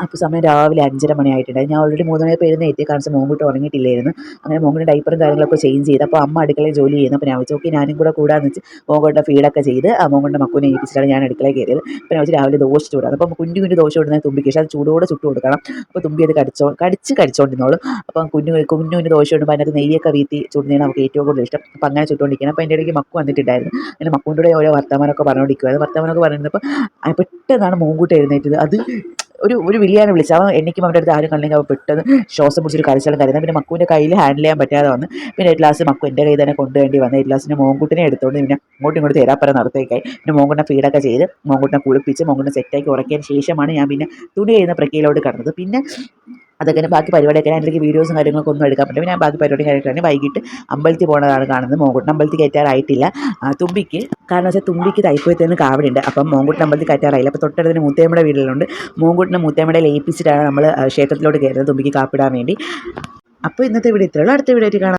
അപ്പോൾ സമയം രാവിലെ 5:30 മണിയായിട്ടുണ്ടായി. ഞാൻ ഓൾറെഡി 3 മണിയായപ്പോൾ എഴുന്നേറ്റ്. കാരണം മോങ്കുട്ടി ഉറങ്ങിയിട്ടില്ലായിരുന്നു. അങ്ങനെ മോങ്കുട്ടിയുടെ ഡയപ്പറും കാര്യങ്ങളൊക്കെ ചേഞ്ച് ചെയ്ത്. അപ്പോൾ അമ്മ അടുക്കളയിൽ ജോലി ചെയ്യുന്നു. അപ്പോൾ ഞാൻ വിളിച്ചു ഓക്കെ ഞാനും കൂടെ കൂടാന്ന് വെച്ച് മോങ്കുട്ടിയുടെ ഫീഡൊക്കെ ചെയ്ത് മോങ്കുട്ടിയുടെ മക്കുവിനെ ഏൽപ്പിച്ചിട്ടാണ് ഞാൻ അടുക്കളയിൽ കയറിയത്. അപ്പോൾ ഞാൻ വെച്ച് രാവിലെ ദോശ ചൂടാണ്. അപ്പോൾ കുഞ്ഞു കുഞ്ഞു ദോശ ഇടുന്നത് തുമ്പിക്ക് പക്ഷേ അത് ചൂടോടെ ചുട്ട് കൊടുക്കണം. അപ്പോൾ തുമ്പി അത് കടിച്ചോണ്ടിരുന്നോളും. അപ്പം കുഞ്ഞു കുഞ്ഞു ദോശ ഇടുമ്പോൾ അതിനകത്ത് നെയ്യൊക്കെ വീത്തി ചുടുന്നതാണ് നമുക്ക് ഏറ്റവും കൂടുതൽ ഇഷ്ടം. അപ്പോൾ അങ്ങനെ ചുട്ടുകൊണ്ടിരിക്കണം. അപ്പോൾ എൻ്റെ ഇടയ്ക്ക് മക്കു വന്നിട്ടുണ്ടായിരുന്നു. അങ്ങനെ മക്കുവിൻ്റെ കൂടെ ഓരോ വർത്തമാനമൊക്കെ പറഞ്ഞുകൊണ്ടിരിക്കുവായിരുന്നു. വർത്തമാനമൊക്കെ പറഞ്ഞിരുന്നപ്പോൾ പെട്ടെന്നാണ് മോങ്കുട്ടി എഴുന്നേറ്റത്. അത് ഒരു വിളിയാണ് വിളിച്ചത്. അവൻ എണ്ണിക്കുമ്പോൾ അവൻ്റെ അടുത്ത് ആരും കണ്ടെങ്കിൽ അവൻ പെട്ടെന്ന് ശ്വാസം പിടിച്ചൊരു കരച്ചിലും കരുതുന്നത്. പിന്നെ മക്കുവിൻ്റെ കയ്യിൽ ഹാൻഡിൽ ചെയ്യാൻ പറ്റാതെ വന്ന് പിന്നെ ഒരു ഗ്ലാസ് മക്കു എൻ്റെ കയ്യിൽ തന്നെ കൊണ്ടുവേണ്ടി വന്ന് ഒരു ഗ്ലാസിൻ്റെ മോങ്കുട്ടിനെ എടുത്തുകൊണ്ട് പിന്നെ അങ്ങോട്ടും ഇങ്ങോട്ട് തേരാപ്പര നടത്തേക്കായി. പിന്നെ മോങ്കുട്ടിനെ ഫീഡൊക്കെ ചെയ്ത് മോങ്കുട്ടിനെ കുളിപ്പിച്ച് മോങ്കുട്ടിനെ സെറ്റാക്കി ഉറക്കിയതിന് ശേഷമാണ് ഞാൻ പിന്നെ തുണി കഴിയുന്ന പ്രക്രിയയിലോട്ട് കടന്നത്. പിന്നെ അതൊക്കെ ബാക്കി പരിപാടിയൊക്കെ അതിലേക്ക് വീഡിയോസും കാര്യങ്ങളൊക്കെ ഒന്നും എടുക്കാൻ പറ്റില്ല. ഞാൻ ബാക്കി പരിപാടി കാര്യങ്ങളാണ് വൈകിട്ട് അമ്പലത്തിൽ പോകുന്നതാണ് കാണുന്നത്. മോങ്കുട്ടിനെ അമ്പലത്തിൽ കയറ്റാറായിട്ടില്ല തുമ്പിക്ക്. കാരണം വെച്ചാൽ തുമ്പിക്ക് തൈപ്പൂയത്തേന് കാവടിയുണ്ട്. അപ്പം മോങ്കുട്ടിനെ അമ്പലത്തിൽ കയറ്റാറായില്ല. അപ്പോൾ തൊട്ടടുത്തിന് മൂത്തേമ്മയുടെ വീട്ടിലുണ്ട്. മോങ്കുട്ടിനെ മൂത്തേമ്മയുടെ ഏൽപ്പിച്ചിട്ടാണ് നമ്മൾ ക്ഷേത്രത്തിലോട്ട് കയറുന്നത് തുമ്പിക്ക് കാപ്പിടാൻ വേണ്ടി. അപ്പോൾ ഇന്നത്തെ വീഡിയോ ഇത്രയുള്ളൂ. അടുത്ത വീഡിയോ ആയിട്ട് കാണാം.